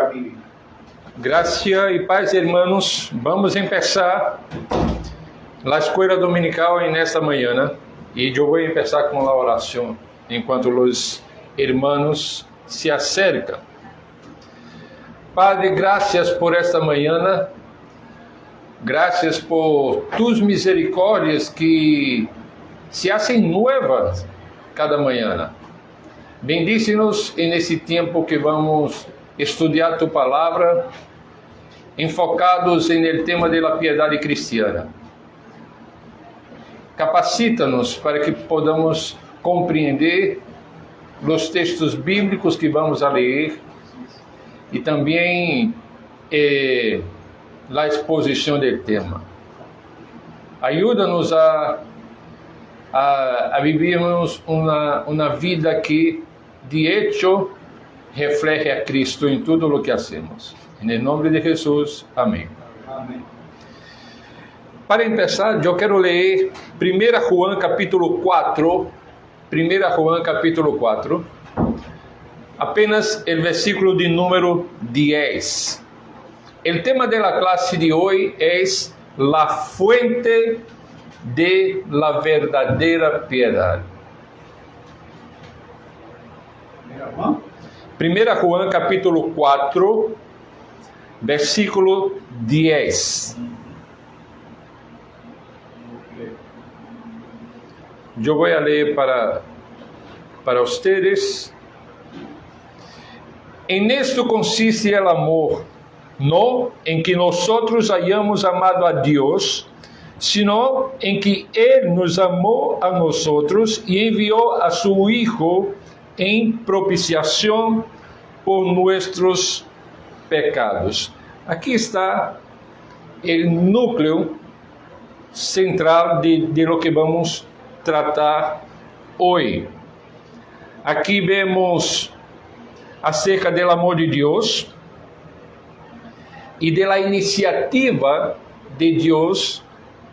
família. Gracia y paz, hermanos. Vamos a empezar la escuela dominical en esta mañana y yo voy a empezar con la oración enquanto los hermanos se acercan. Padre, gracias por esta mañana. Gracias por tus misericórdias que se hacen nuevas cada mañana. Bendícenos en ese tiempo que vamos a estudiar tu palavra, enfocados en el tema de la piedade cristiana. Capacita-nos para que podamos compreender os textos bíblicos que vamos a ler e também a exposição do tema. Ajuda-nos a vivermos uma vida que, de hecho, refleje a Cristo em tudo o que hacemos. Em nome de Jesus, amém. Amém. Para começar, eu quero ler 1 João capítulo 4, 1 João capítulo 4, apenas o versículo de número 10. O tema da classe de hoje é la fuente de la verdadera piedade. 1 João capítulo 4, versículo 10. Eu vou ler para ustedes. En esto consiste el amor, no en que nosotros hayamos amado a Dios, sino en que Él nos amó a nosotros y envió a su Hijo en propiciación por nuestros pecados. Aqui está o núcleo central de lo que vamos tratar hoje. Aqui vemos acerca do amor de Deus e da iniciativa de Deus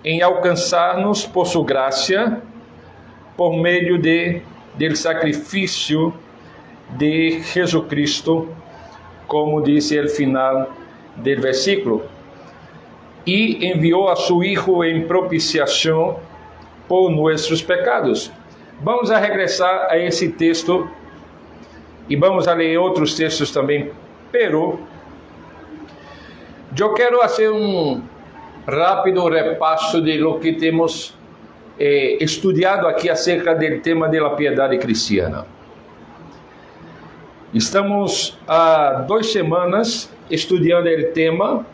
em alcançar-nos por sua graça, por meio do sacrifício de Jesucristo, como disse o final do versículo, e enviou a seu Hijo em propiciação por nossos pecados. Vamos a regressar a esse texto e vamos a ler outros textos também, pero eu quero fazer rápido repasso de lo que temos estudado aqui acerca do tema da piedade cristiana. Estamos há 2 semanas estudando o tema,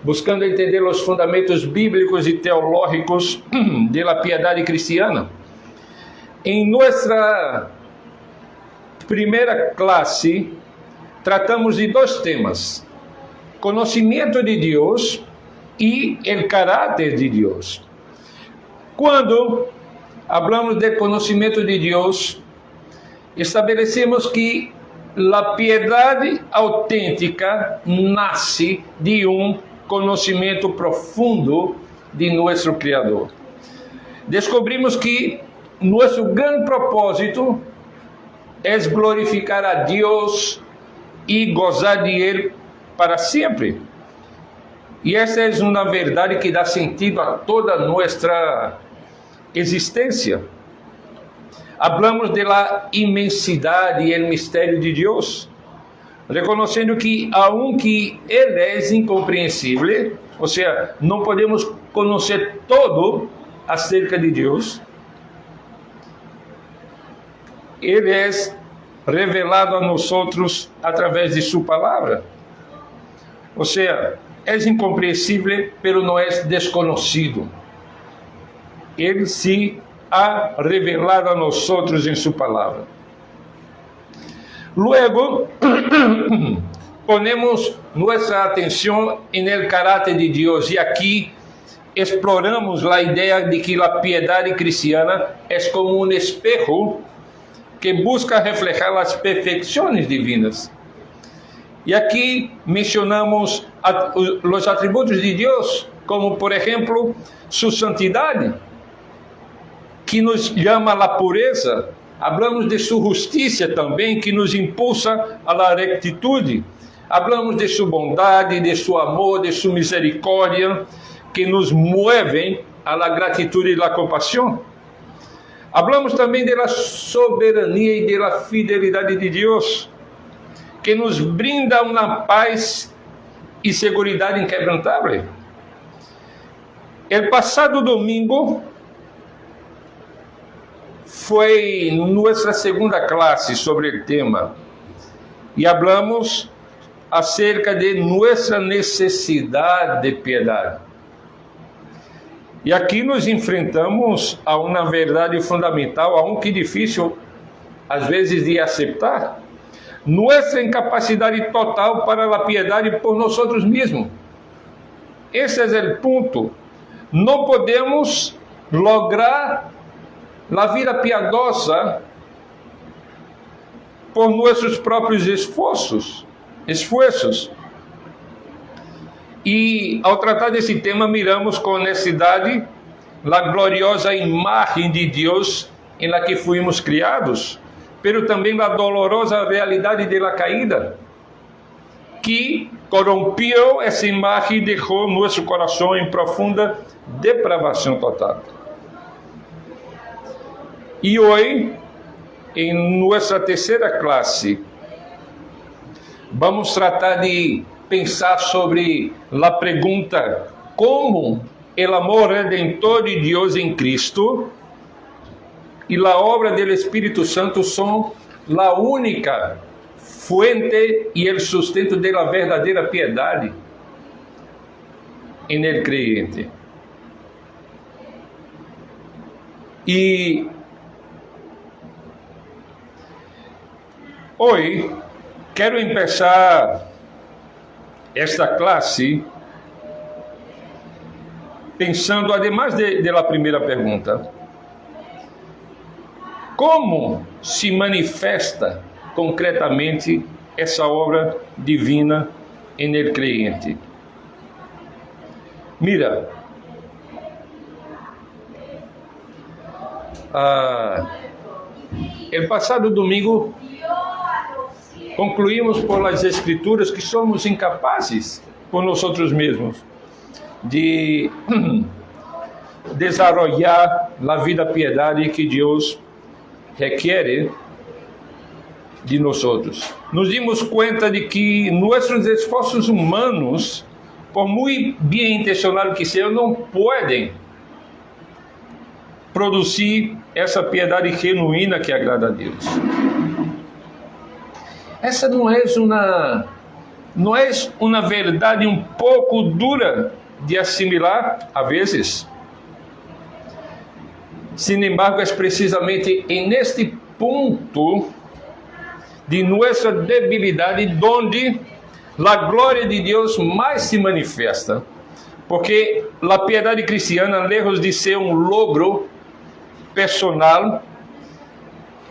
buscando entender os fundamentos bíblicos e teológicos da piedade cristiana. Em nossa primeira classe, tratamos de 2 temas: conhecimento de Deus e o caráter de Deus. Quando falamos de conhecimento de Deus, estabelecemos que a piedade autêntica nasce de conhecimento profundo de nosso Criador. Descobrimos que nosso grande propósito é glorificar a Deus e gozar de Ele para sempre. E essa é uma verdade que dá sentido a toda nossa existência. Hablamos da imensidade e o mistério de Deus, reconhecendo que, aunque Ele é incompreensível, ou seja, não podemos conhecer todo acerca de Deus, Ele é revelado a nós através de sua palavra. Ou seja, é incompreensível, pero não é desconhecido. Ele se ha revelado a nós em sua palavra. Luego, ponemos nossa atenção no caráter de Deus e aqui exploramos a ideia de que a piedade cristiana é como espejo que busca reflejar as perfeições divinas. E aqui mencionamos os atributos de Deus, como, por exemplo, sua santidade, que nos chama a pureza. Hablamos de sua justiça também, que nos impulsa a la rectitude. Hablamos de sua bondade, de seu amor, de sua misericórdia, que nos mueven a la gratitud y la compasión. Hablamos também de la soberania e de la fidelidade de Deus, que nos brinda uma paz e seguridade inquebrantável. El passado domingo foi nossa segunda classe sobre o tema e hablamos acerca de nossa necessidade de piedade. E aqui nos enfrentamos a uma verdade fundamental, aunque difícil às vezes de aceitar, nossa incapacidade total para a piedade por nós mesmos. Esse é o ponto. Não podemos lograr a vida piedosa por nossos próprios esforços. E ao tratar desse tema, miramos com honestidade a gloriosa imagem de Deus em la que fomos criados, pero também a dolorosa realidade de la caída, que corrompiu essa imagem e deixou nosso coração em profunda depravação total. E hoje, em nossa terceira classe, vamos tratar de pensar sobre a pergunta: como o amor redentor de Deus em Cristo e a obra do Espírito Santo são a única fuente e o sustento da verdadeira piedade em el creyente. E hoje quero começar esta classe pensando, además de la primeira pergunta, como se manifesta concretamente essa obra divina em el creyente. Mira, el passado domingo concluímos por las escrituras que somos incapazes por nós mesmos de desarrollar a vida piedade que Deus requer de nós. Nos dimos conta de que nossos esforços humanos, por muito bem intencionados que sejam, não podem produzir essa piedade genuína que agrada a Deus. Essa não é uma verdade um pouco dura de assimilar, a vezes. Sin embargo, é precisamente neste ponto de nossa debilidade onde a glória de Deus mais se manifesta. Porque a piedade cristiana, lejos de ser um logro personal,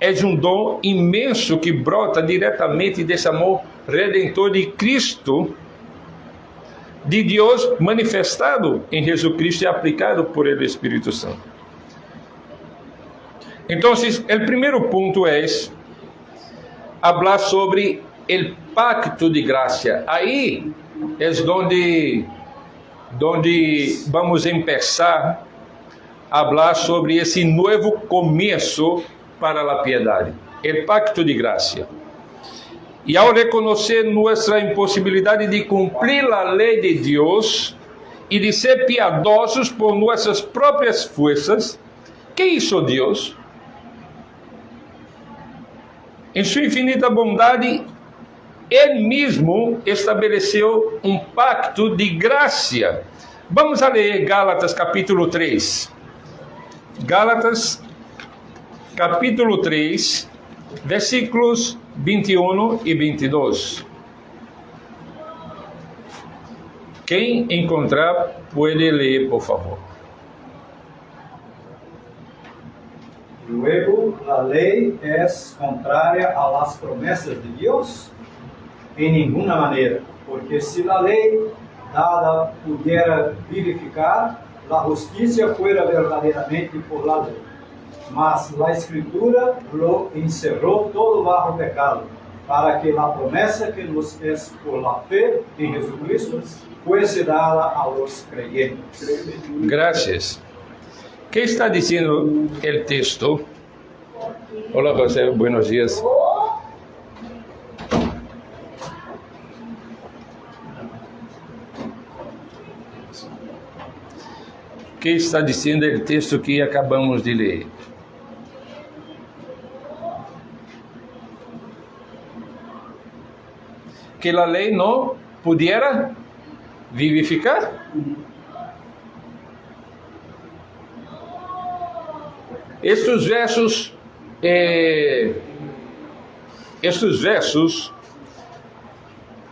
é um dom imenso que brota diretamente desse amor redentor de Cristo, de Deus manifestado em Jesus Cristo e aplicado por ele Espírito Santo. Então, o primeiro ponto é falar sobre o pacto de graça. Aí é onde vamos começar a falar sobre esse novo começo para a piedade, o pacto de graça. E ao reconhecer nossa impossibilidade de cumprir a lei de Deus e de ser piedosos por nossas próprias forças, que hizo Deus? Em sua infinita bondade, Ele mesmo estabeleceu um pacto de graça. Vamos a ler Gálatas capítulo 3. Gálatas capítulo 3, versículos 21 e 22. Quem encontrar, pode ler, por favor. Luego, la ley es contraria a las promesas de Dios? En ninguna manera, porque si la ley dada pudiera vivificar, la justicia fuera verdaderamente por la ley. Mas la Escritura lo encerró todo bajo pecado, para que a promessa que nos é por la fé em Jesucristo fuese dada a los creyentes. Gracias. ¿Qué está diciendo el texto? Hola José, buenos días. ¿Qué está diciendo el texto que acabamos de leer? Que a lei não pudiera vivificar. Estes versos,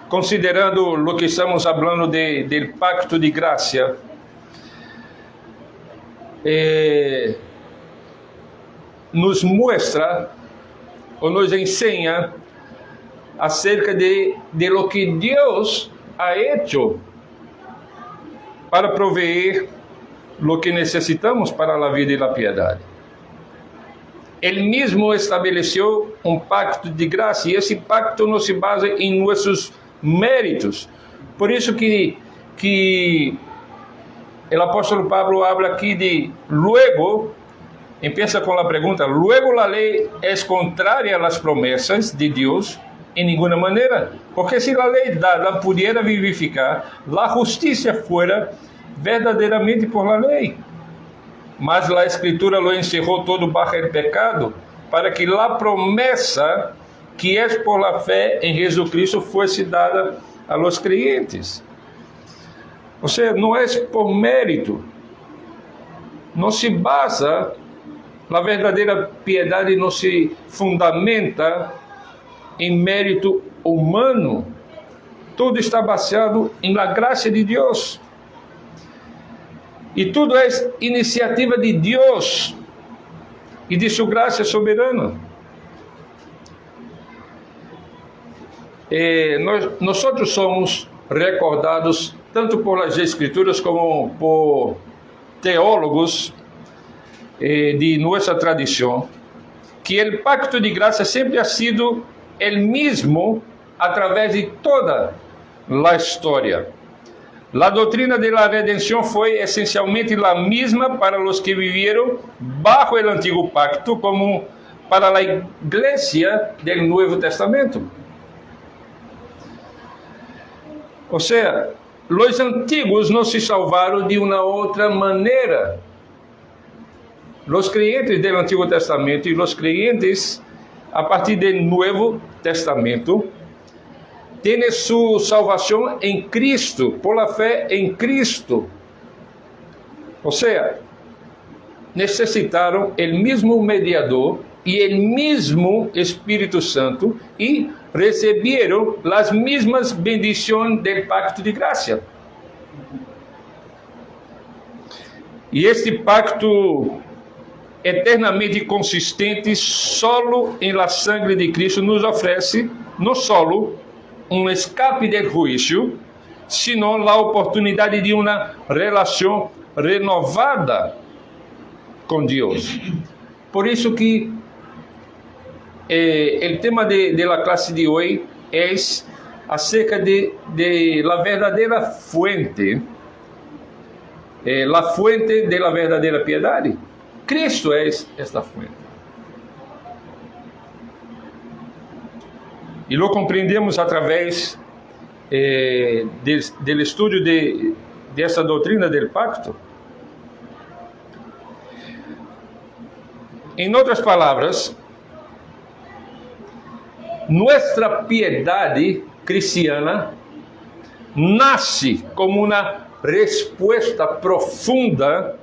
considerando o que estamos falando do pacto de graça, nos mostra ou nos ensina acerca de lo que Deus ha hecho para proveer lo que necessitamos para a vida e a piedade. Ele mesmo estabeleceu um pacto de graça e esse pacto não se basa em nossos méritos. Por isso que o apóstolo Pablo habla aqui de luego, empieza com a pergunta, luego a lei é contrária às promessas de Deus. Em nenhuma maneira, porque se a lei dada pudiera vivificar, a justiça fuera verdadeiramente por la lei. Mas a Escritura lo encerrou todo bajo el pecado, para que a promessa que é por la fé em Jesucristo fosse dada a los creyentes. Ou seja, não é por mérito, não se basa, a verdadeira piedade não se fundamenta em mérito humano, tudo está baseado em la graça de Deus. E tudo é iniciativa de Deus e de sua graça soberana. Nós somos recordados tanto por as Escrituras como por teólogos de nossa tradição, que o pacto de graça sempre ha sido el mismo através de toda a história. A doutrina de la redenção foi essencialmente a mesma para os que viveram bajo el antigo pacto como para a igreja do Novo Testamento. Ou seja, os antigos não se salvaram de uma outra maneira. Os crentes do Antigo Testamento e os crentes a partir do Novo Testamento têm sua salvação em Cristo, por la fé em Cristo. Ou seja, necessitaram o mesmo mediador e o mesmo Espírito Santo e receberam as mesmas bendições do pacto de graça. E este pacto eternamente consistente solo em la sangre de Cristo nos oferece não solo um escape del juízo, sino a oportunidade de uma relação renovada com Deus. Por isso que o tema de la classe de hoje é acerca de la verdadeira fuente, la fuente de la verdadeira piedade. Cristo é esta fuente. E lo compreendemos através do estudo dessa doutrina do pacto. Em outras palavras, nossa piedade cristiana nasce como uma resposta profunda,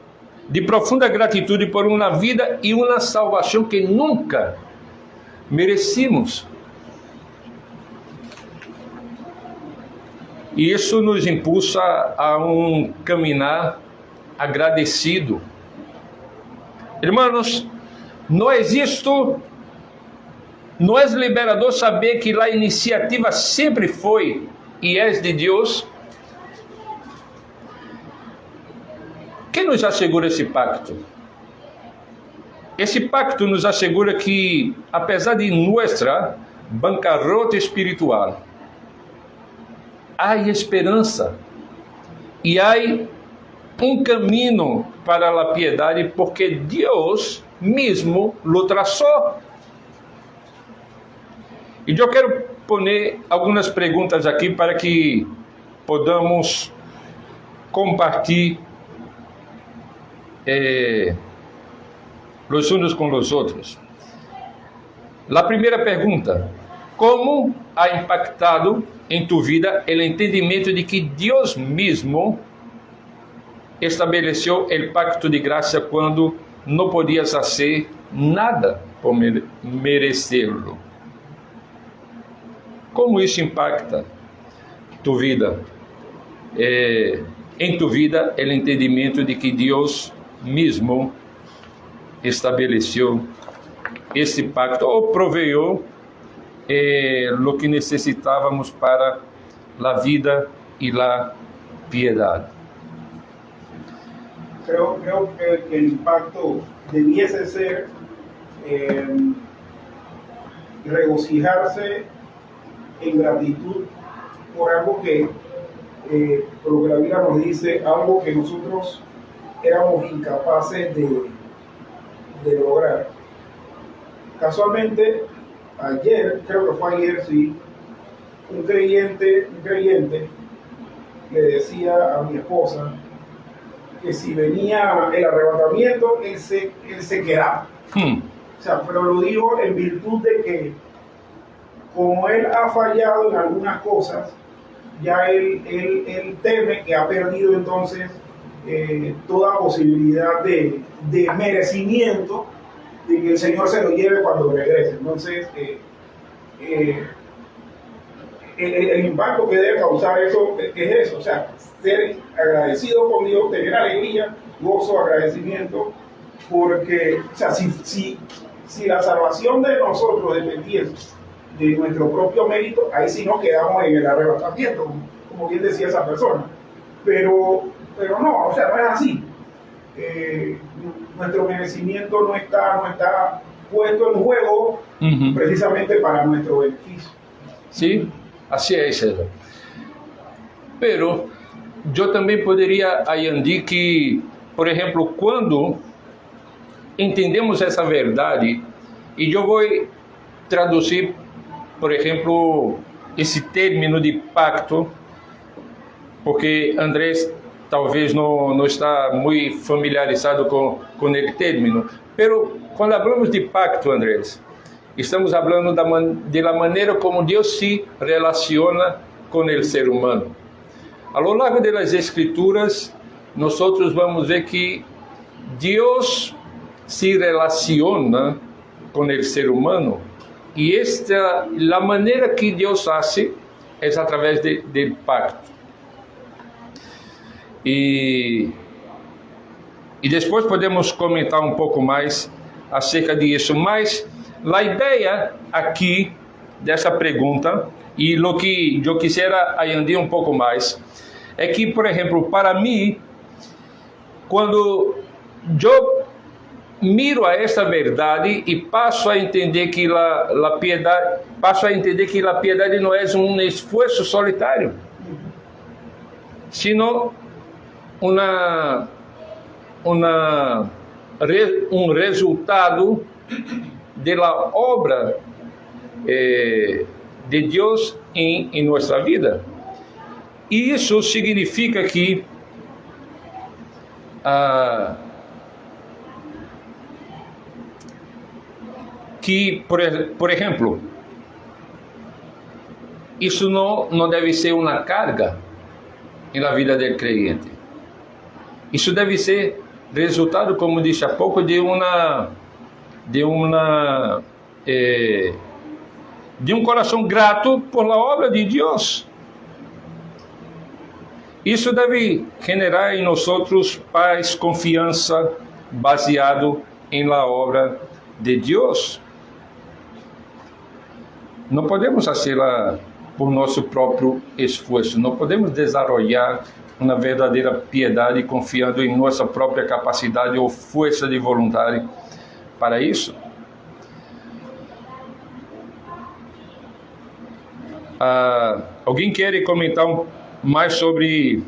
de profunda gratitude por uma vida e uma salvação que nunca merecimos. E isso nos impulsa a um caminhar agradecido. Irmãos, não é liberador saber que a iniciativa sempre foi e é de Deus? Quem nos assegura esse pacto? Esse pacto nos assegura que, apesar de nossa bancarrota espiritual, há esperança e há um caminho para a piedade, porque Deus mesmo lo traçou. E eu quero pôr algumas perguntas aqui para que podamos compartilhar os uns com os outros. A primeira pergunta: como ha impactado em tu vida o entendimento de que Deus mesmo estabeleceu o pacto de graça quando não podias fazer nada por merecê-lo? Como isso impacta tu vida? Em tu vida, o entendimento de que Deus mesmo estabeleceu esse pacto ou proveu o que necessitávamos para a vida e a piedade. Creo que el impacto debiese ser regocijarse en gratitud por algo que, por lo que la Biblia nos dice, algo que nosotros éramos incapaces de lograr. Casualmente, ayer, creo que fue ayer, sí, un creyente le decía a mi esposa que si venía el arrebatamiento, él se quedaba. O sea, pero lo dijo en virtud de que, como él ha fallado en algunas cosas, ya él teme que ha perdido entonces toda posibilidad de merecimiento de que el Señor se lo lleve cuando regrese. Entonces, el impacto que debe causar eso es eso, o sea, ser agradecido con Dios, tener alegría, gozo, agradecimiento, porque, o sea, si la salvación de nosotros dependiese de nuestro propio mérito, ahí sí nos quedamos en el arrebatamiento, como bien decía esa persona, pero no, o sea, no es así. Nuestro merecimiento no está puesto en juego precisamente para nuestro beneficio. Sí, así es, César. Pero eu também poderia añadir que, por exemplo, quando entendemos essa verdade, e eu vou traduzir, por exemplo, esse término de pacto, porque Andrés talvez não está muito familiarizado com o término, pero quando falamos de pacto, Andrés, estamos falando da maneira como Deus se relaciona com o ser humano. A lo largo das Escrituras, nós vamos ver que Deus se relaciona com o ser humano, e a maneira que Deus faz é através do pacto. E depois podemos comentar um pouco mais acerca disso, mas a ideia aqui dessa pergunta, e o que eu quisiera añadir um pouco mais, é que, por exemplo, para mim, quando eu miro a essa verdade e passo a entender que a piedade não é um esforço solitário, sino um resultado da obra de Deus em nossa vida. E isso significa que por exemplo, isso não deve ser uma carga na vida do crente. Isso deve ser resultado, como disse há pouco, de um coração grato por la obra de Deus. Isso deve generar em nós paz, confiança, baseado em la obra de Deus. Não podemos fazê-la por nosso próprio esforço, não podemos desenvolver uma verdadeira piedade confiando em nossa própria capacidade ou força de vontade para isso. Alguém quer comentar mais sobre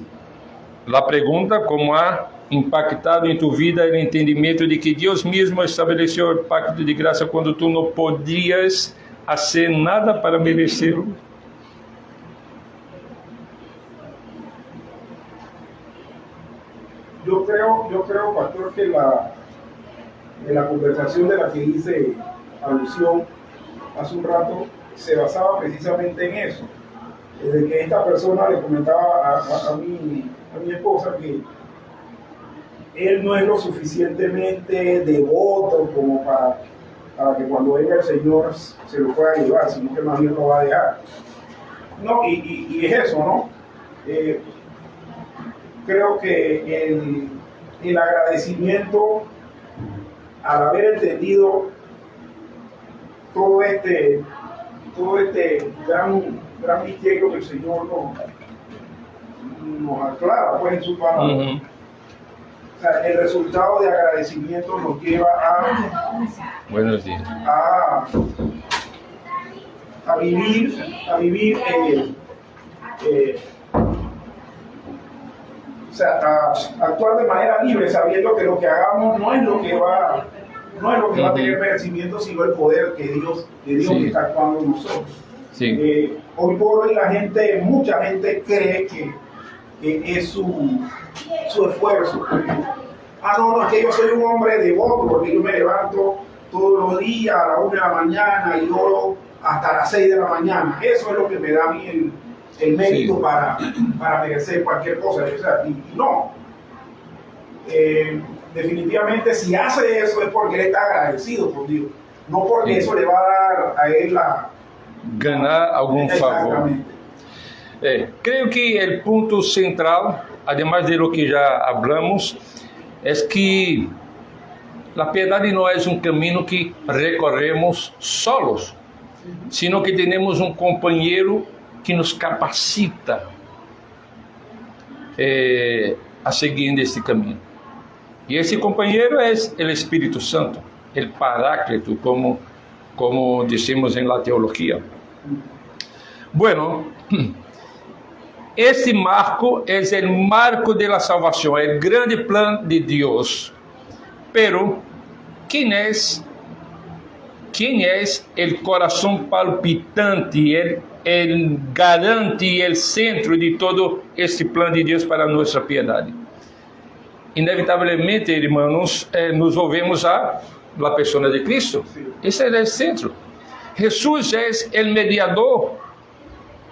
a pergunta, como ha impactado em tu vida o entendimento de que Deus mesmo estabeleceu o pacto de graça quando tu não podias fazer nada para merecê-lo? Yo creo, pastor, que la conversación de la que hice alusión hace un rato se basaba precisamente en eso, de que esta persona le comentaba a mi esposa que él no es lo suficientemente devoto como para que cuando venga el Señor se lo pueda llevar, sino que más bien lo va a dejar. No, y es eso, ¿no? Creo que el agradecimiento al haber entendido todo este gran misterio que el Señor nos aclara pues en su palabra. Uhum. O sea, el resultado de agradecimiento nos lleva Buenos días. a vivir o sea, a actuar de manera libre, sabiendo que lo que hagamos no es lo que va a tener merecimiento, sino el poder que Dios Sí. está actuando en nosotros. Sí. Hoy por hoy mucha gente cree que es su esfuerzo. No, es que yo soy un hombre devoto porque yo me levanto todos los días a la 1 de la mañana y oro hasta las 6 de la mañana. Eso es lo que me da a mí el mérito Sí. para merecer cualquier cosa. O sea, y no. Definitivamente si hace eso es porque él está agradecido por Dios. No porque Sí. eso le va a dar a él Ganar algum favor. Exactamente. Creio que o ponto central, además de lo que já hablamos, é que a piedade não é caminho que recorremos solos, sino que temos companheiro que nos capacita a seguir este caminho. E esse companheiro é o Espírito Santo, o Paráclito, como decimos en la teología. Bueno, este marco es el marco de la salvación, el grande plan de Dios. Pero, ¿quién es el corazón palpitante, el garante y el centro de todo este plan de Dios para nuestra piedad? Inevitavelmente, hermanos, nos volvemos a la persona de Cristo. Ese es el centro. Jesús es el mediador,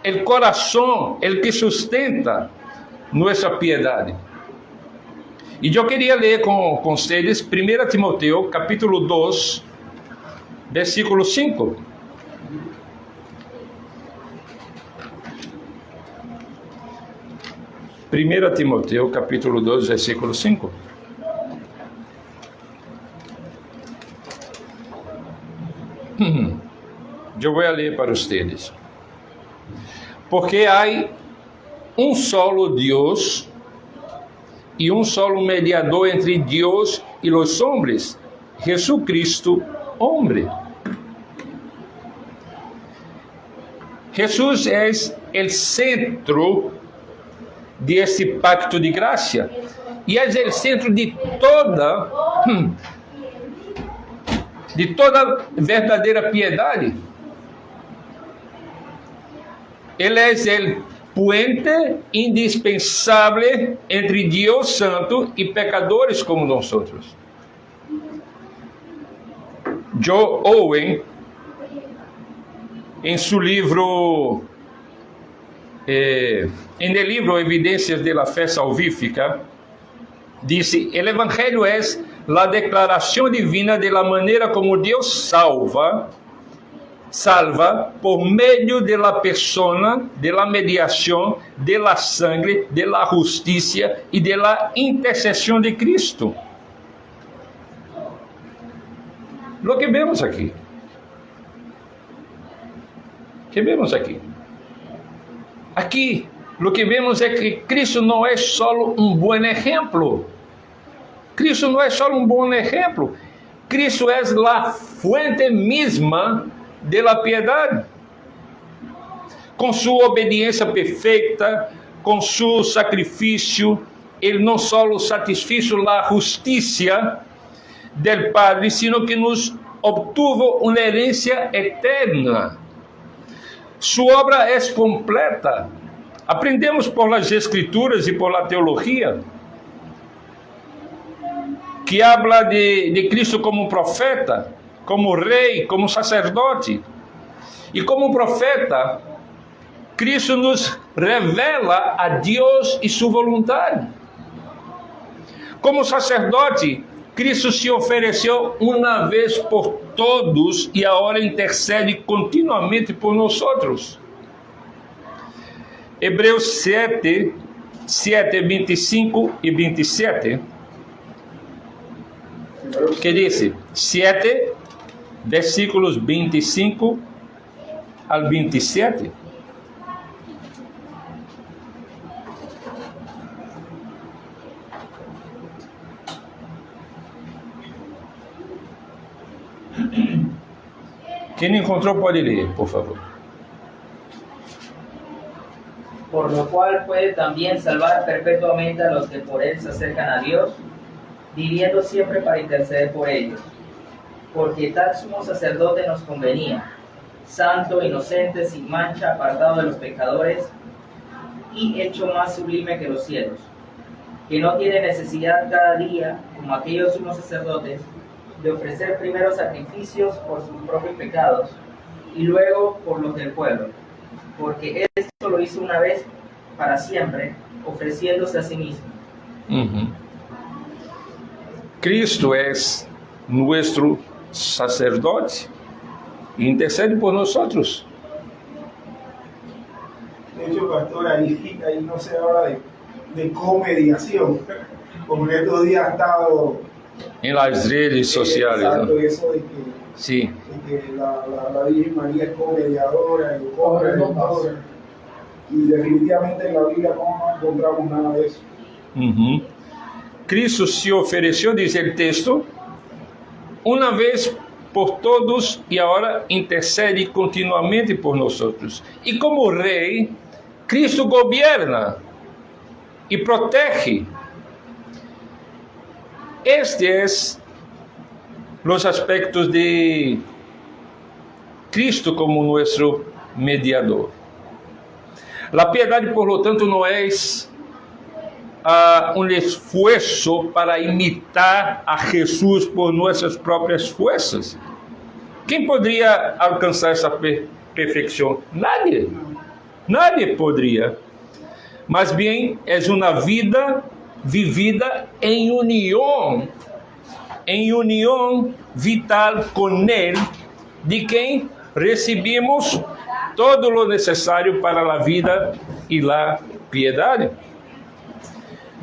el corazón, el que sustenta nuestra piedad. E eu queria ler com vocês 1 Timoteo, capítulo 2, versículo 5. Primeira Timoteo, capítulo 2, versículo 5. Eu vou ler para vocês. Porque há um solo Deus e um solo mediador entre Deus e os homens, Jesucristo, homem. Jesus é o centro de este pacto de graça e é o centro de toda verdadeira piedade. Ele é o puente indispensável entre Deus Santo e pecadores como nós. Joe Owen, em seu livro, en el libro Evidências de la Fé Salvífica, disse: el Evangelho é a declaração divina de la maneira como Deus salva por meio de la persona, de la mediação, de la sangre, de la justicia e de la intercessão de Cristo. Lo que vemos aqui. Aqui, lo que vemos é que Cristo não é só um bom exemplo. Cristo não é só um bom exemplo. Cristo é a fuente mesma de la piedade. com sua obediência perfeita, com seu sacrifício, ele não só satisfez a justiça del Padre, sino que nos obtuvo uma herência eterna. Sua obra é completa. Aprendemos por las Escrituras e por la teologia que habla de Cristo como profeta, como rei, como sacerdote. E como profeta, Cristo nos revela a Deus e sua vontade. Como sacerdote, Cristo se ofereceu uma vez por todos e agora intercede continuamente por nós. Hebreus 7, 25 e 27, que diz, 7, versículos 25 al 27. Quem encontrou pode ler, por favor. Por lo cual puede también salvar perpetuamente a los que por él se acercan a Dios, viviendo siempre para interceder por ellos. Porque tal sumo sacerdote nos convenía, santo, inocente, sin mancha, apartado de los pecadores y hecho más sublime que los cielos, que no tiene necesidad cada día, como aquellos sumos sacerdotes, de ofrecer primero sacrificios por sus propios pecados y luego por los del pueblo, porque esto lo hizo una vez para siempre, ofreciéndose a sí mismo. Cristo es nuestro sacerdote e intercede por nosotros. De hecho, pastor, ahí no se habla de comediación, como en estos días ha estado En las redes sociales. exacto, ¿no? eso de que, Sí. de que la Virgen María es comediadora y co-redentora. Y definitivamente en la Biblia no encontramos nada de eso. Cristo se ofereceu, diz o texto, uma vez por todos e agora intercede continuamente por nós. E como rei, Cristo governa e protege. Estes os aspectos de Cristo como nosso mediador. A piedade, por lo tanto, não é esforço para imitar a Jesus por nossas próprias forças. Quem poderia alcançar essa perfeição? Nadie. Nadie poderia. Mas bem, é uma vida vivida em união vital com Ele, de quem recebemos todo o necessário para a vida e a piedade.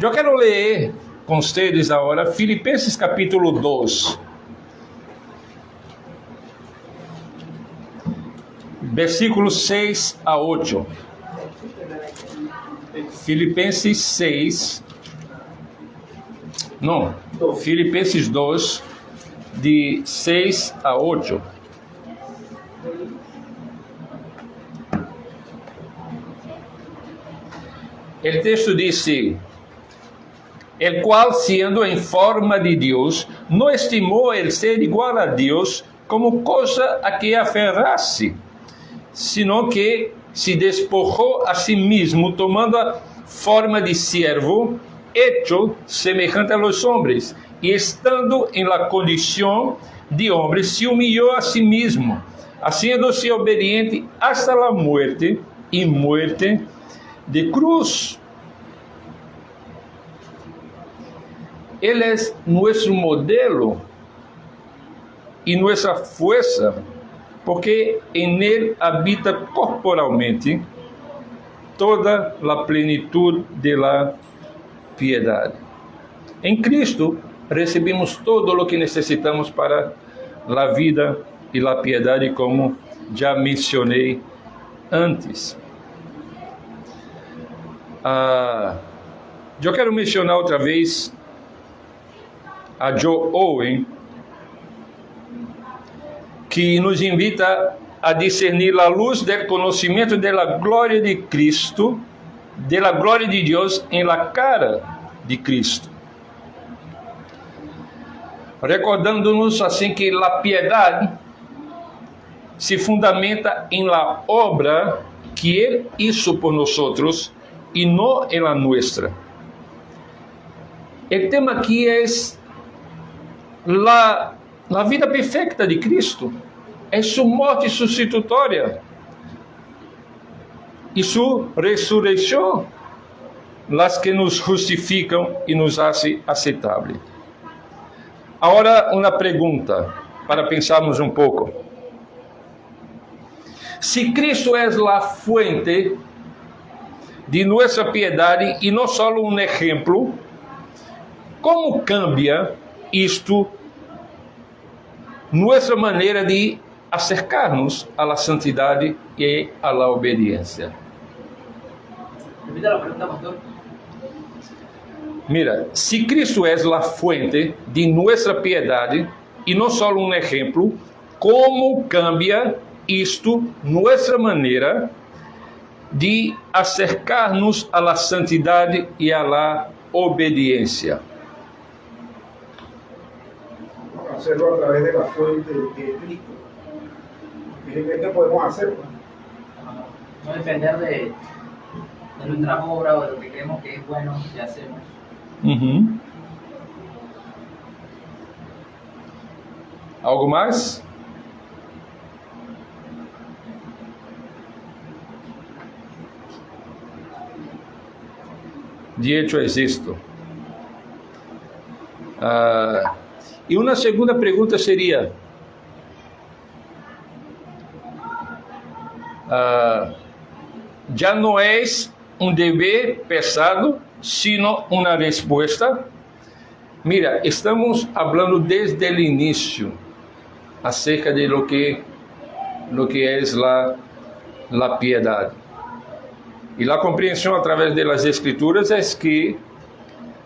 Eu quero ler com vocês agora Filipenses capítulo 2, versículos 6 a 8. Filipenses 6, não, Filipenses 2, de 6 a 8. O texto diz: el cual, siendo en forma de Dios, no estimó el ser igual a Dios como cosa a que aferrarse, sino que se despojó a sí mismo, tomando a forma de siervo, hecho semejante a los hombres, y estando en la condición de hombre, se humilló a sí mismo, haciéndose obediente hasta la muerte, y muerte de cruz. Ele é nosso modelo e nossa força, porque em Ele habita corporalmente toda a plenitude da piedade. Em Cristo recebemos todo o que necessitamos para a vida e a piedade, como já mencionei antes. Eu quero mencionar outra vez a Joe Owen, que nos invita a discernir la luz del conocimiento de la gloria de Cristo, de la gloria de Dios en la cara de Cristo. Recordando-nos assim que a piedade se fundamenta em la obra que Ele hizo por nosotros e não em la nuestra. O tema aqui é a vida perfeita de Cristo, é sua morte substitutória e sua ressurreição, las que nos justificam e nos hace aceitável. Agora, uma pergunta para pensarmos um pouco. Se Cristo é a fuente de nossa piedade e não só um exemplo, como cambia isto nossa maneira de acercar-nos à santidade e à obediência? Repita la pregunta, pastor. Mira, se Cristo é a fuente de nossa piedade e não só um exemplo, como cambia isto nossa maneira de acercar-nos à santidade e à obediência? Hacerlo a través de la fuente que es Cristo. ¿Qué podemos hacer? No depender de nuestra obra o de lo que creemos que es bueno que hacemos. Algo mais? De hecho, é isto. E uma segunda pergunta seria: já não é um dever pesado, sino uma resposta? Mira, estamos falando desde o início acerca de lo que é la piedade. E a compreensão através das Escrituras é que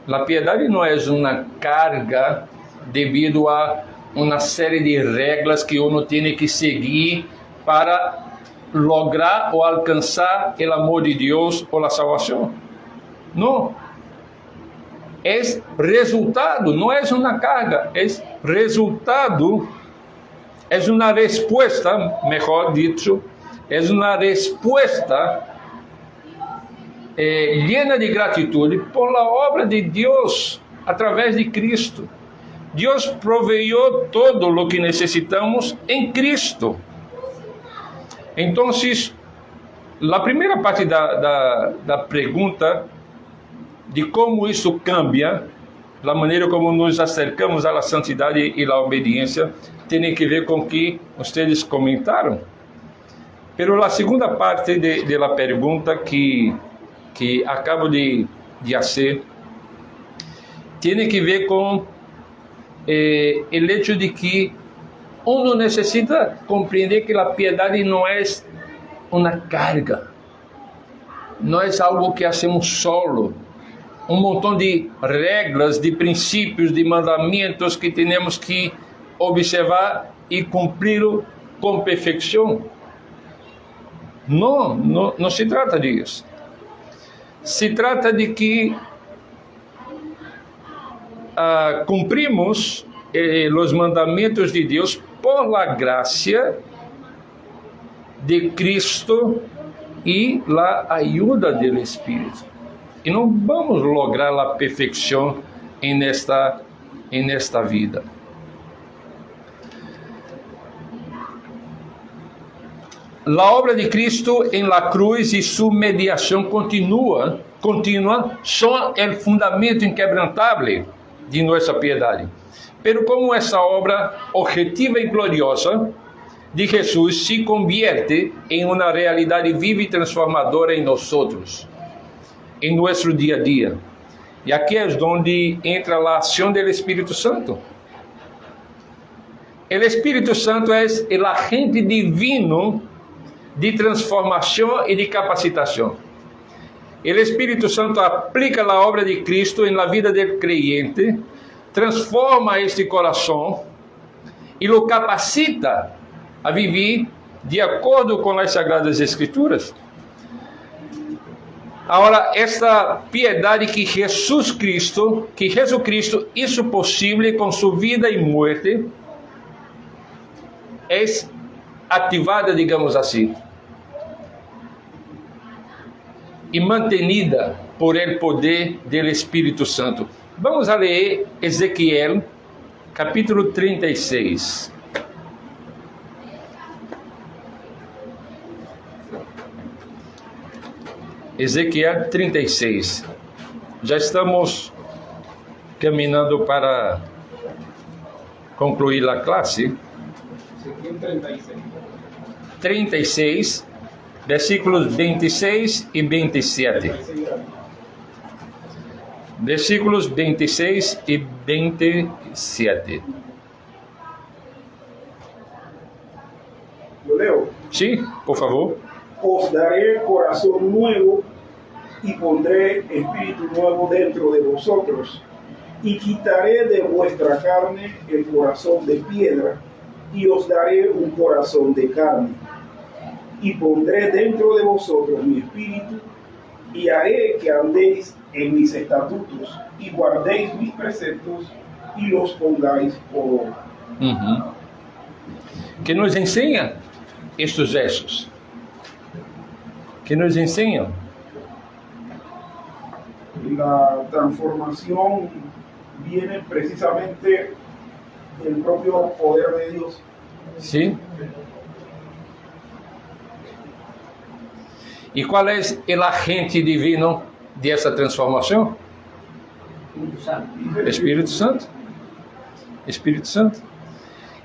a piedade não é uma carga devido a uma série de regras que uno tem que seguir para lograr ou alcançar o amor de Deus ou a salvação. Não. É resultado, não é uma carga, é resultado, é uma resposta, melhor dito, é uma resposta llena de gratitude por la obra de Deus através de Cristo. Deus proveiu todo o que necessitamos em Cristo. Então, a primeira parte da pergunta de como isso cambia, a maneira como nos acercamos à santidade e à obediência, tem que ver com o que vocês comentaram. Pero a segunda parte da pergunta que acabo de fazer tem que ver com o hecho de que uno necessita compreender que a piedade não é uma carga, não é algo que hacemos solo, montão de regras, de princípios, de mandamentos que temos que observar e cumprir com perfeição. Não se trata disso. Se trata de que cumprimos os mandamentos de Deus por la gracia de Cristo e la ajuda do Espírito. E não vamos lograr a perfeição nesta vida. A obra de Cristo em la cruz e sua mediação contínua são o fundamento inquebrantável de nossa piedade. Pero como essa obra objetiva e gloriosa de Jesus se convierte em uma realidade viva e transformadora em nós, em nosso dia a dia. E aqui é onde entra a ação do Espírito Santo. O Espírito Santo é o agente divino de transformação e de capacitação. O Espírito Santo aplica a obra de Cristo na vida do creyente, transforma este coração e lo capacita a viver de acordo com as Sagradas Escrituras. Agora, esta piedade que Jesus Cristo hizo possível com sua vida e morte, é ativada, digamos assim, e mantenida por el poder do Espírito Santo. Vamos a ler Ezequiel, capítulo 36. Ezequiel 36. Já estamos caminhando para concluir a classe. Ezequiel 36. 36, versículos 26 e 27. Versículos 26 e 27. Yo leo. Sim, por favor. Os daré corazón nuevo y pondré espíritu nuevo dentro de vosotros, y quitaré de vuestra carne el corazón de piedra, y os daré un corazón de carne, y pondré dentro de vosotros mi espíritu, y haré que andéis en mis estatutos, y guardéis mis preceptos, y los pongáis por obra. Que nos ensina estes versos? Que nos enseñan. La transformación viene precisamente del propio poder de Dios. ¿Sí? ¿Y cuál es el agente divino de esa transformación? Espíritu Santo. Espíritu Santo.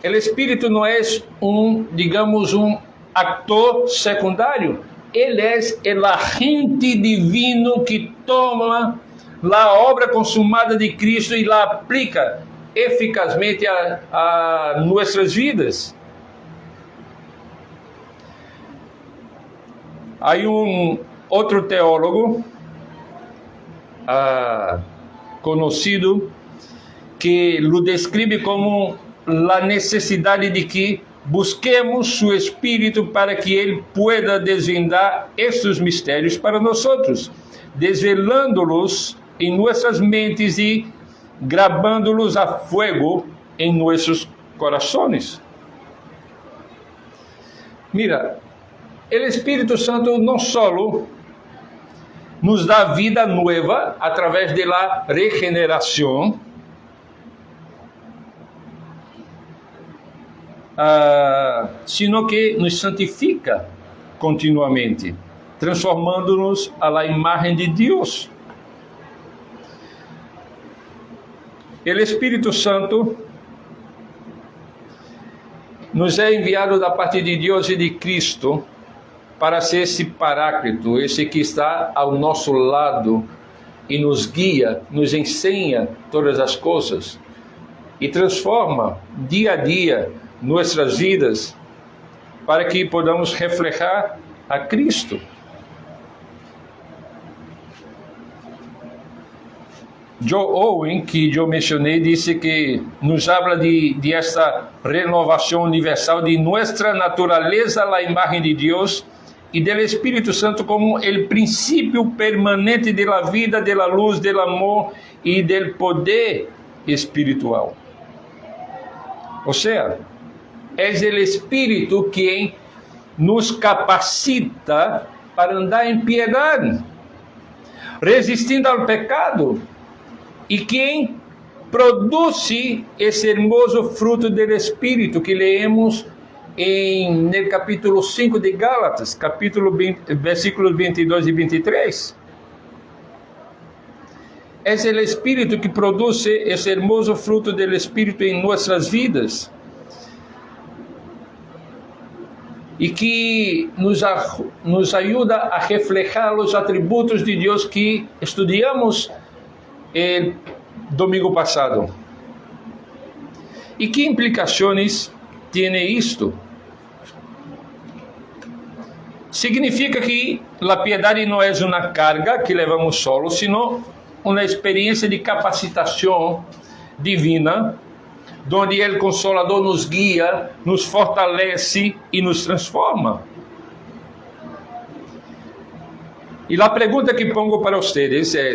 El Espíritu no es digamos, un actor secundario. Ele é o agente divino que toma a obra consumada de Cristo e la aplica eficazmente a nossas vidas. Há outro teólogo conhecido que lo descreve como a necessidade de que busquemos su Espírito para que Ele pueda desvendar estes mistérios para nós, desvelando-los em nossas mentes e gravando-los a fuego em nossos corações. Mira, o Espírito Santo não só nos dá vida nova através da regeneração, sino que nos santifica continuamente, transformando-nos à imagem de Deus. O Espírito Santo nos é enviado da parte de Deus e de Cristo para ser esse paráclito, esse que está ao nosso lado e nos guia, nos ensina todas as coisas e transforma dia a dia nossas vidas para que podamos reflejar a Cristo. Joe Owen, que eu mencionei, disse que nos habla de esta renovação universal de nossa natureza à imagem de Deus e do Espírito Santo como o princípio permanente da vida, da luz, do amor e do poder espiritual. Ou seja, é o Espírito quem nos capacita para andar em piedade, resistindo ao pecado, e quem produz esse hermoso fruto do Espírito que leemos no capítulo 5 de Gálatas, versículos 22 e 23. É o Espírito que produz esse hermoso fruto do Espírito em nossas vidas. E que nos ajuda a reflejar os atributos de Deus que estudamos domingo passado. E que implicações tem isto? Significa que a piedade não é uma carga que levamos solos, sino uma experiência de capacitação divina onde o Consolador nos guia, nos fortalece e nos transforma. E a pergunta que pongo para vocês é: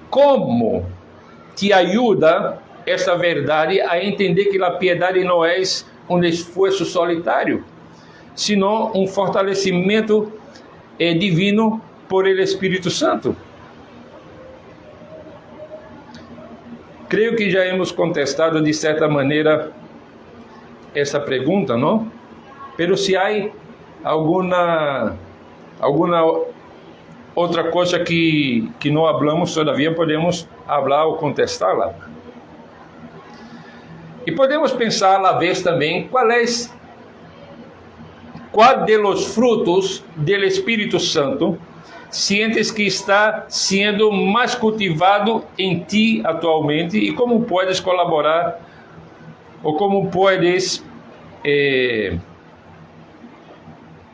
como te ajuda esta verdade a entender que a piedade não é um esforço solitário, sino um fortalecimento divino por el Espírito Santo? Creio que já hemos contestado de certa maneira essa pergunta, não? Pero se há alguma outra coisa que não falamos todavia, podemos falar ou contestá-la. E podemos pensar à vez também qual de los frutos do Espírito Santo sientes que está sendo mais cultivado em ti atualmente e como podes colaborar ou como podes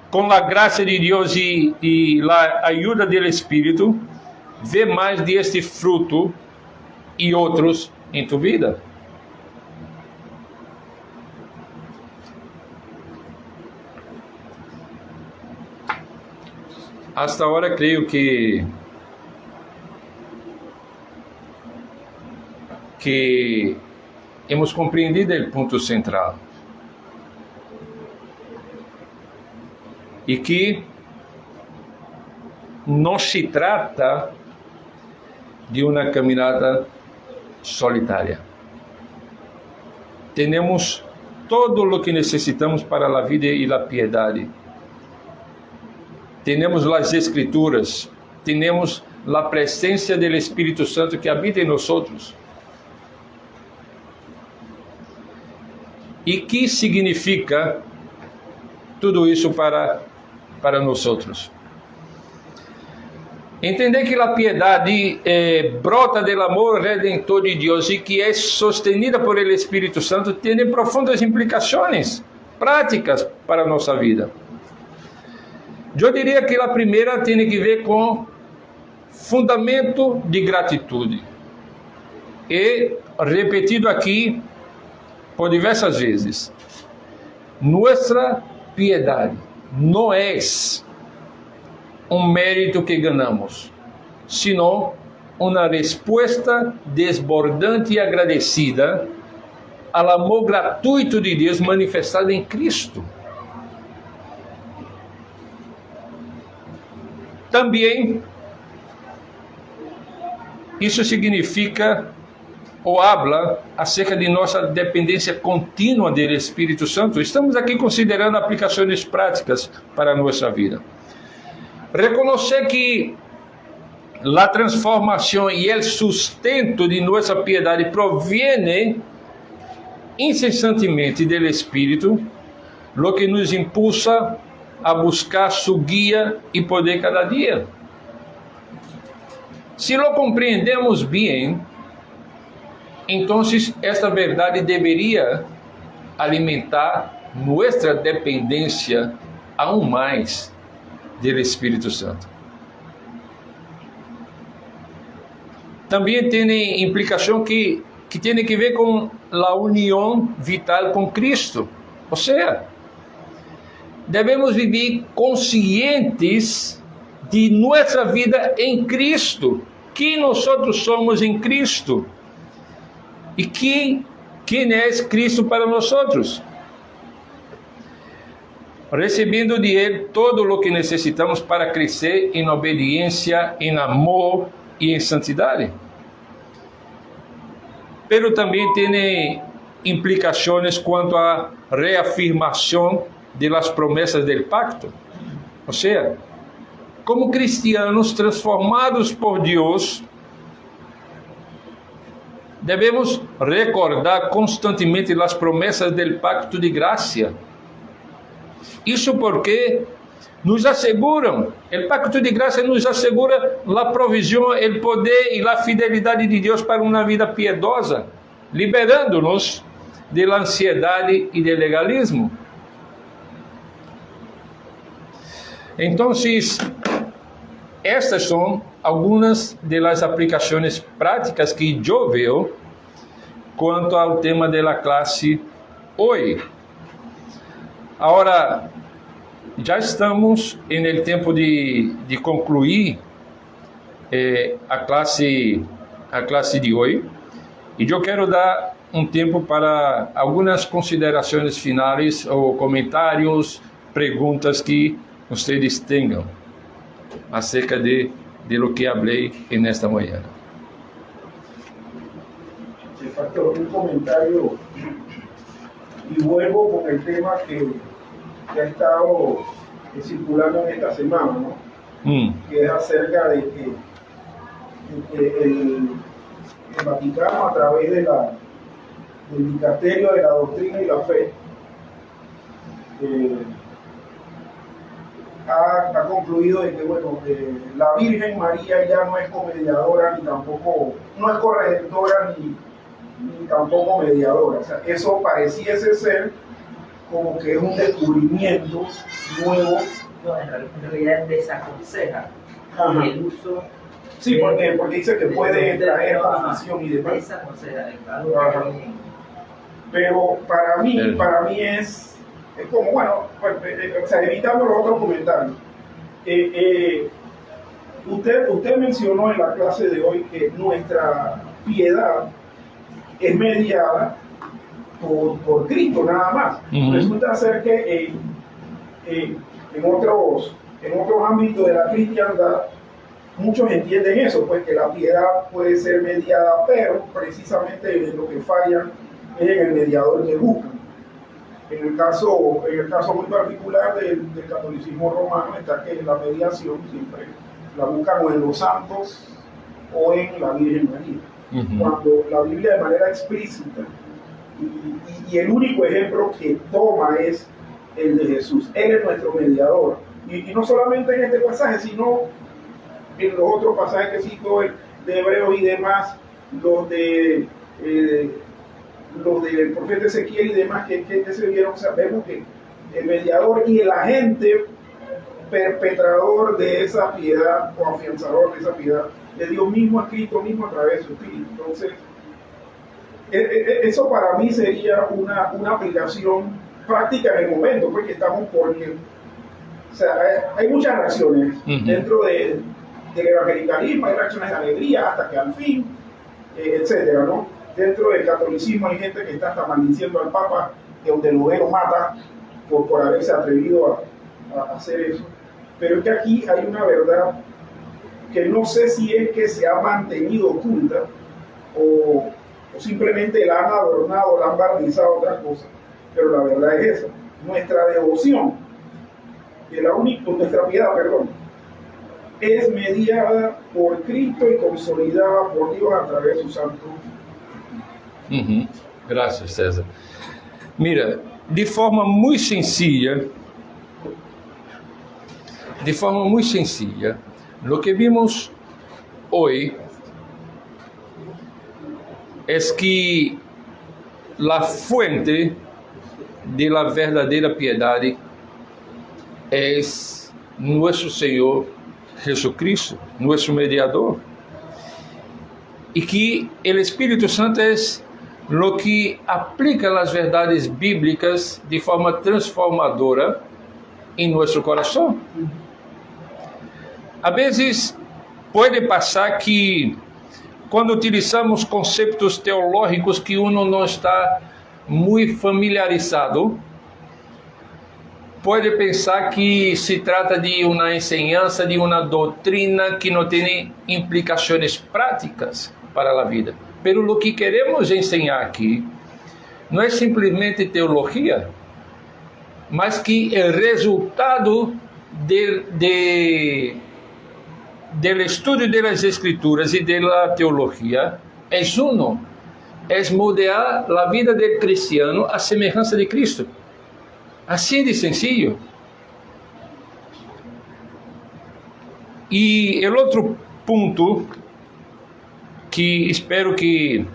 com a graça de Deus e a ajuda do Espírito ver mais deste fruto e outros em tu vida. Hasta agora creio que hemos compreendido o ponto central e que não se trata de uma caminhada solitária. Temos todo o que necessitamos para a vida e a piedade. Temos as Escrituras, temos a presença do Espírito Santo que habita em nós. E que significa tudo isso para nós? Entender que a piedade brota do amor redentor de Deus e que é sostenida por el Espírito Santo tem profundas implicações práticas para a nossa vida. Eu diria que a primeira tem que ver com fundamento de gratitude. E repetido aqui por diversas vezes, nossa piedade não é um mérito que ganhamos, sino uma resposta desbordante e agradecida ao amor gratuito de Deus manifestado em Cristo. Também, isso significa ou habla acerca de nossa dependência contínua do Espírito Santo. Estamos aqui considerando aplicações práticas para a nossa vida. Reconhecer que a transformação e o sustento de nossa piedade provém incessantemente do Espírito, o que nos impulsa a buscar su guia e poder cada dia. Se lo compreendemos bem, então esta verdade deveria alimentar nossa dependência aún mais do Espírito Santo. Também tem implicação que tem que ver com a união vital com Cristo. Ou seja, devemos viver conscientes de nossa vida em Cristo, que nós somos em Cristo e quem é Cristo para nós. Recebendo de Ele todo o que necessitamos para crescer em obediência, em amor e em santidade. Pero também tem implicações quanto à reafirmação de las promessas del pacto. Ou seja, como cristianos transformados por Deus, devemos recordar constantemente as promessas del pacto de graça. Isso porque nos asseguram, o pacto de graça nos assegura a provisão, o poder e a fidelidade de Deus para uma vida piedosa, liberando-nos da ansiedade e do legalismo. Então, estas são algumas das aplicações práticas que eu vejo quanto ao tema da classe hoje. Agora, já estamos no tempo de concluir a classe de hoje, e eu quero dar um tempo para algumas considerações finais ou comentários, perguntas que vocês tenham acerca de lo que falei nesta manhã. Sí, pastor, un comentario y vuelvo con el tema que ha estado circulando en esta semana, ¿no? Que es acerca de que el Vaticano, a través del Dicasterio de la Doctrina y la Fe, ha concluido de que, bueno, la Virgen María ya no es comediadora, ni tampoco, no es corredentora, ni tampoco mediadora. O sea, eso pareciese ser como que es un descubrimiento nuevo. No, en realidad desaconseja el uso. Sí, porque dice que puede traer confusión y demás. Desaconseja el Pero para mí es como, bueno, o sea, evitando los otros comentarios. Usted mencionó en la clase de hoy que nuestra piedad es mediada por Cristo nada más. Resulta ser que en otros ámbitos de la cristiandad muchos entienden eso, pues que la piedad puede ser mediada, pero precisamente lo que fallan es en el mediador que buscan. En el caso muy particular del catolicismo romano está que la mediación siempre la buscan o en los santos o en la Virgen María. Cuando la Biblia de manera explícita y el único ejemplo que toma es el de Jesús. Él es nuestro mediador. Y no solamente en este pasaje, sino en los otros pasajes que cito de Hebreos y demás, los del profeta Ezequiel y demás que se vieron, sabemos que el mediador y el agente perpetrador de esa piedad o afianzador de esa piedad de Dios mismo, Cristo mismo a través de su Espíritu. Entonces, eso para mí sería una aplicación práctica en el momento, porque o sea, hay muchas reacciones dentro del evangelicalismo, hay reacciones de alegría hasta que al fin, etcétera, ¿no? Dentro del catolicismo hay gente que está hasta maldiciendo al Papa, que donde lo ve lo mata por haberse atrevido a hacer eso. Pero es que aquí hay una verdad que no sé si es que se ha mantenido oculta o simplemente la han adornado, la han barnizado otras cosas, pero la verdad es esa. Nuestra devoción, nuestra piedad, es mediada por Cristo y consolidada por Dios a través de su Santo. Gracias, César. Mira, de forma muito sencilla, lo que vimos hoy es que la fuente de la verdadera piedad es nuestro Señor Jesucristo, nuestro mediador, y que el Espíritu Santo es lo que aplica las verdades bíblicas de forma transformadora en nuestro corazón. A veces pode passar que quando utilizamos conceitos teológicos que uno não está muito familiarizado, pode pensar que se trata de uma enseñanza, de uma doutrina que não tem implicações práticas para a vida. Pero lo que queremos enseñar aqui não é simplesmente teologia, mas que o resultado del estudio de las Escrituras y de la teología es uno, es modelar la vida del cristiano a semejanza de Cristo. Así de sencillo. Y el otro punto que espero que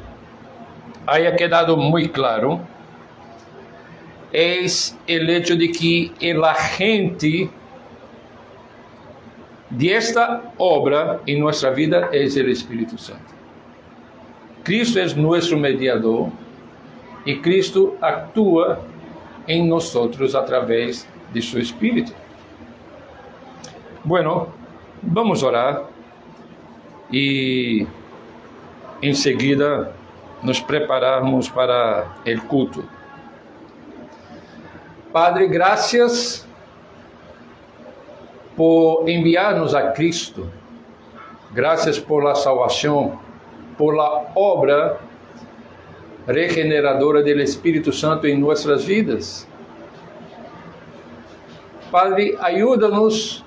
haya quedado muy claro es el hecho de que el agente de esta obra en nuestra vida es el Espíritu Santo. Cristo é nosso mediador e Cristo atua em nós através de seu Espírito. Bueno, vamos orar e em seguida nos prepararmos para o culto. Padre, graças por enviar-nos a Cristo. Graças por la salvação, por la obra regeneradora do Espírito Santo em nossas vidas. Padre, ajuda-nos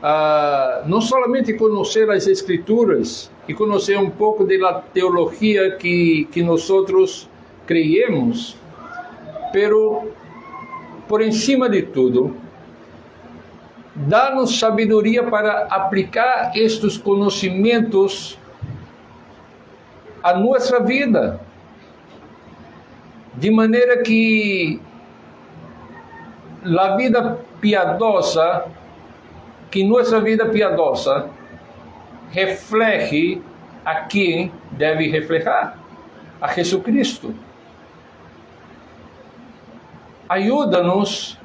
a não somente conhecer as Escrituras e conhecer um pouco da teologia que nós creemos, pero por encima de tudo, dá-nos sabedoria para aplicar estes conhecimentos a nossa vida, de maneira que a vida piadosa, que nossa vida piadosa reflete a quem deve refletir, a Jesucristo. Ajuda-nos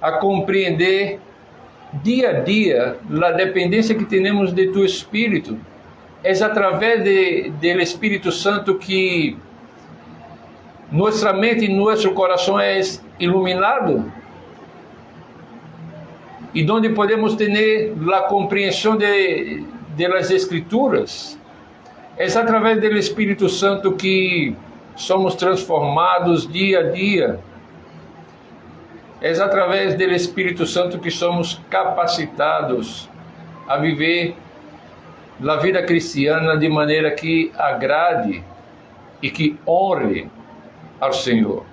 a compreender dia a dia a dependência que temos de tu Espírito. É através do Espírito Santo que nossa mente e nosso coração é iluminado e onde podemos ter a compreensão de las Escrituras. É através do Espírito Santo que somos transformados dia a dia. É através do Espírito Santo que somos capacitados a viver a vida cristiana de maneira que agrade e que honre ao Senhor.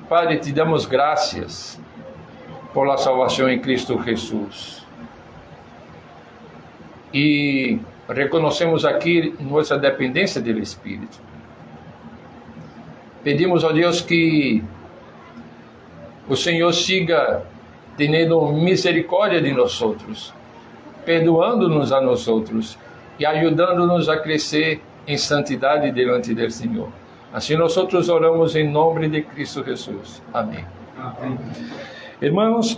Padre, te damos graças por la salvação em Cristo Jesus. E reconhecemos aqui nossa dependência do Espírito. Pedimos a Deus que o Senhor siga tendo misericórdia de nós, perdoando-nos a nós e ajudando-nos a crescer em santidade diante do Senhor. Assim nós oramos em nome de Cristo Jesus. Amém. Amém. Irmãos,